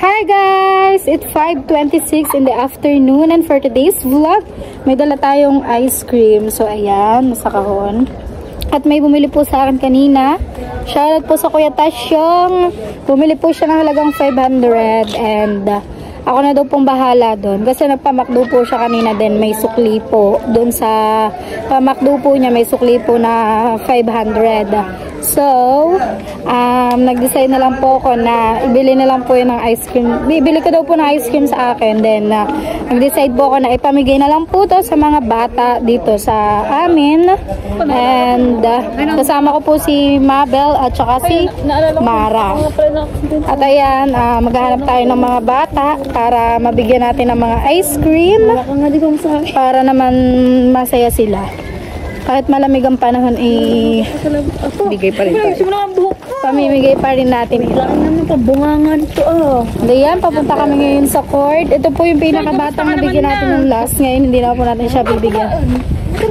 Hi guys! It's 5:26 in the afternoon and for today's vlog, may dala tayong ice cream. So ayan, nasa kahon. At may bumili po sa akin kanina. Shoutout po sa Kuya Tasyong. Bumili po siya ng halagang 500 and ako na daw pong bahala doon. Kasi nagpamakdo po siya kanina din. May sukli po. Doon sa pamakdo po niya may sukli po na 500. So, nag-decide na lang po ako na ibili na lang po yun ng ice cream. Bibili ko daw po ng ice cream sa akin. Then, nag-decide po ako na ipamigay na lang po to sa mga bata dito sa amin. And, kasama ko po si Mabel at saka si Mara. At ayan, maghahanap tayo ng mga bata para mabigyan natin ng mga ice cream. Para naman masaya sila. Kahit malamig ang panahon, bigay pa rin tayo. Pamimigay pa rin natin ito. Bungangan ito, Dayan, papunta kami ngayon sa court. Ito po yung pinakabatang nabigyan natin ng last. Ngayon, hindi na po natin siya bibigyan.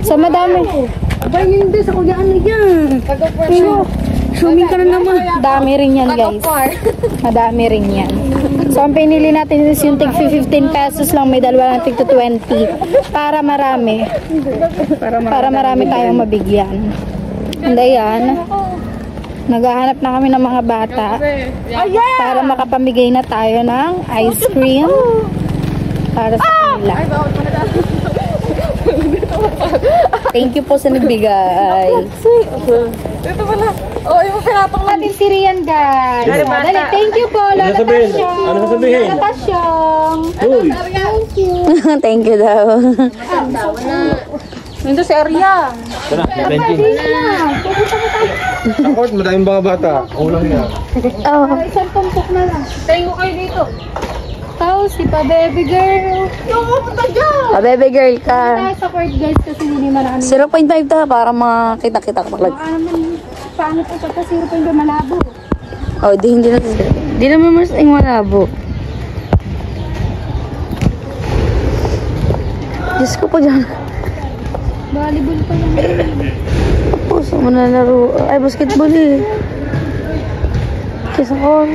So, madami. Abay, hindi. Sa kugyaan na yan. Swimming ka na naman. Dami rin yan, guys. Madami rin yan. So, ang pinili natin is yung tig 15 pesos lang. May dalawa ng tig 20. Para marami. Para marami tayong mabigyan. And ayan, naghahanap na kami ng mga bata para makapamigay na tayo ng ice cream para sa kanila. Thank you po sa nagbigay. Ito pala. Oh, yung pinatong natin si Rian, guys. Dali, thank you po, Lola Tasyong. Ano sasabihin? Lola Tasyong. Thank you. Thank you daw. Nandito si Arya. Tara, benching. Sa court, madaming mga bata. Ulang niya. Isang tumpok na lang. Tayo kayo dito. Ikaw, si Pa-Baby Girl. Yung pupunta dyan. Baby girl ka. Tayo sa court, guys, kasi hindi naman 0.5 ta para makita-kita ka pala. baka naman, paano po siya kasi 0.5 malabo. Oh, di naman mas malabo. Diyos ko po dyan. Volleyball pa lang. Puso mo na laro. Ay, basketball eh. Kesa ko.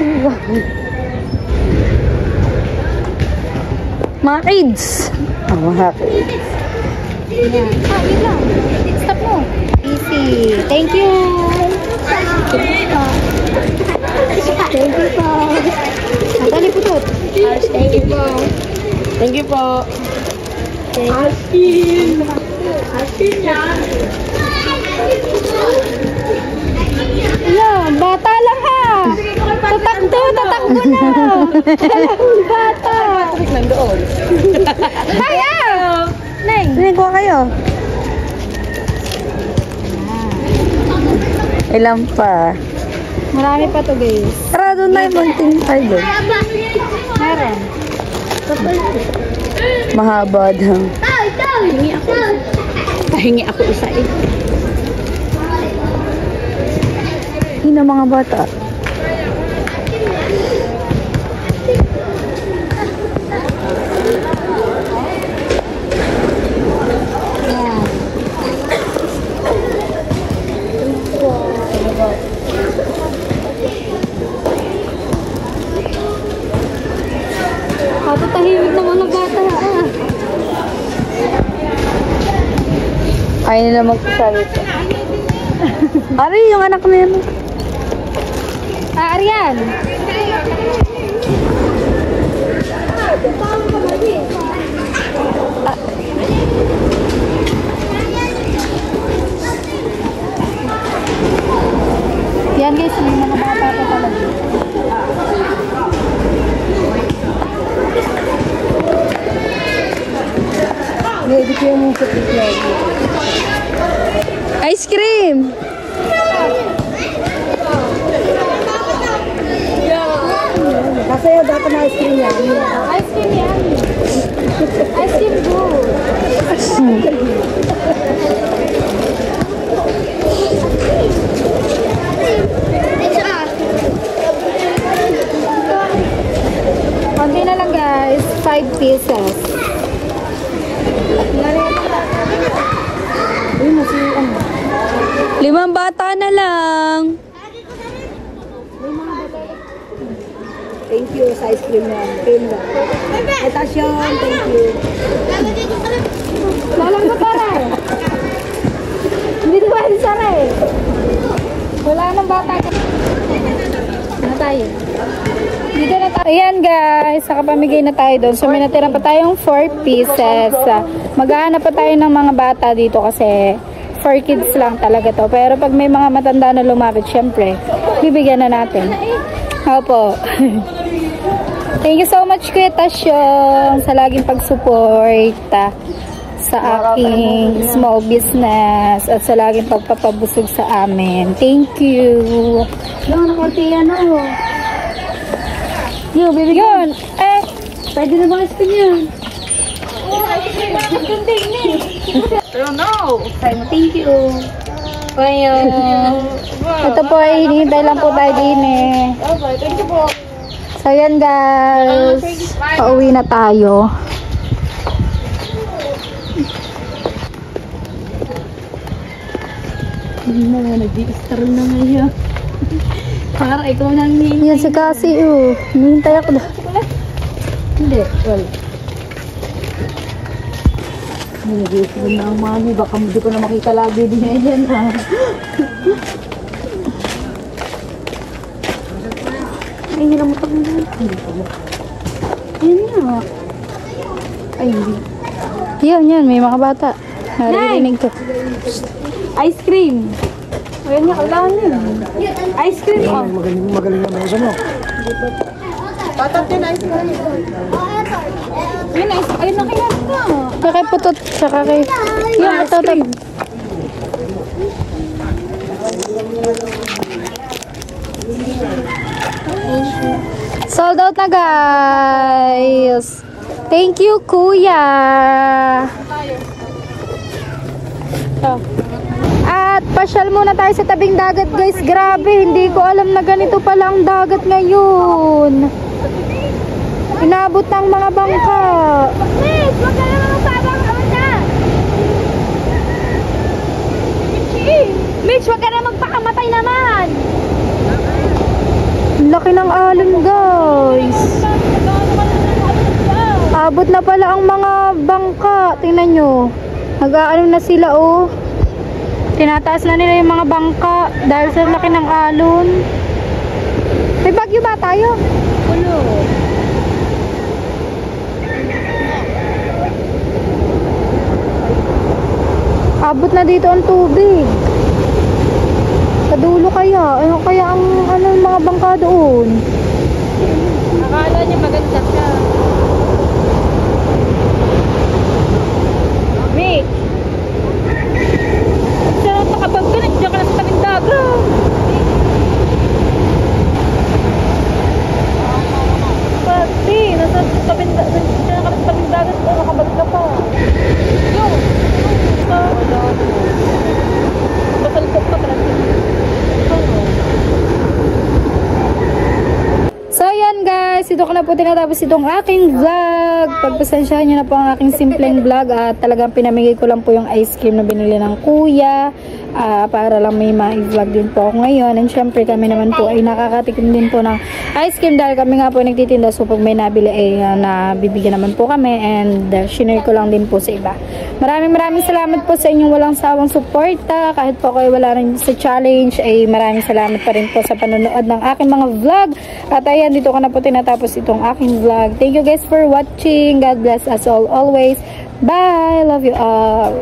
Mga kids. Mga kids. Yan. Wait lang. Stop mo. Easy. Thank you. Thank you po. Dali po to. Thank you po. Thank you po. Askin. Askin yan. Yan. Bata lang ha. Tatakbo na. Bata. Nandoon. Kaya. Neng. Kuha kayo. Ilan pa? Marami pa to, guys. Tara, doon na yung mountain pie doon. Meron. Mahaba daw. Pahingi ako isa eh. Yun ang mga bata. Patutahimik ng mga bata. Ayaw nila magsasalita. Ari, yung anak na yun. Arian. Yan guys, yung mga bata pa talaga. Ice cream! Kasi dapat na ice cream yan. Ice cream yan. Ice cream good. Konti na lang guys. 5 pieces. Uy, masiyan. 5 bata na lang. Thank you sa ice cream mo. Cream mo. Etasyon, thank you. Lalang na para. Hindi di ba sara eh. Wala nang bata. Na tayo. Dito na tayo. Ayan guys, nakapamigay na tayo doon. So may natira pa tayong 4 pieces. Maghahanap pa tayo ng mga bata dito kasi for kids lang talaga to. Pero pag may mga matanda na lumapit, syempre, bibigyan na natin. Opo. Thank you so much Kuya Tasyong sa laging pag-support sa aking small business at sa laging pagpapabusog sa amin. Thank you. Yung nakunti yan o. Yung bibigyan. Yun. Pwede na bang ice cream yan? Thank you. Ito po ay hinihintay lang po tayo din eh. Thank you po. So yan guys. Pauwi na tayo. Nag-i-star na ngayon. Para ikaw nang Yan si Cassie hinihintay ako na. Hindi, well. Nag-i-star na ang mami. Baka hindi ko na makita lagi din na yan ha. Ay, hindi na matag na. Ayun nga. Ay, hindi. Yan, may mga bata. Naririnig ko. Ice cream. Ayun nga, kailangan yun. Ice cream. Oh. Magaling naman isa mo. Ayun na kaya ka. Kaya putot, saka kay... Yung ito. Sold out na guys. Thank you kuya. At pasyal muna tayo sa tabing dagat guys. Grabe, hindi ko alam na ganito pala ang dagat ngayon. Inabot ng mga bangka. Miss, wag ka naman magpapang na. Mitch, wag ka na magpakamatay naman. Ang laki ng alon guys. Abot na pala ang mga bangka. Tingnan nyo. Nag-aano na sila oh. Tinataas na nila yung mga bangka dahil sa laki ng alon. May bagyo ba tayo? Ulo. Abot na dito ang tubig. Sa dulo kaya. Ano kaya ang mga bangka doon? Akala niya maganda siya. Wait. Siya nakabag ka na. Diyan ka na sa tabing dagat. Pati, nasa tabing dagat. Diyan ka na sa tabing dagat. Nakabag ka pa. Yung. Basalpok ka pala. So yan guys, ito ko na po tinatapos itong aking vlog. Pagpasensyahan nyo na po ang aking simpleng vlog at talagang pinamigay ko lang po yung ice cream na binili ng kuya para lang may ma-vlog din po ako ngayon. And syempre kami naman po ay nakakatikim din po ng ice cream dahil kami nga po nagtitinda, so pag may nabili ay nabibigyan naman po kami and shinare ko lang din po sa iba. Maraming salamat po sa inyong walang sawang suporta. Kahit po kayo wala rin sa challenge ay maraming salamat pa rin po sa panonood ng aking mga vlog. At ayan, dito ko na po tinatapos itong aking vlog. Thank you guys for watching. God bless us all always. Bye! Love you all.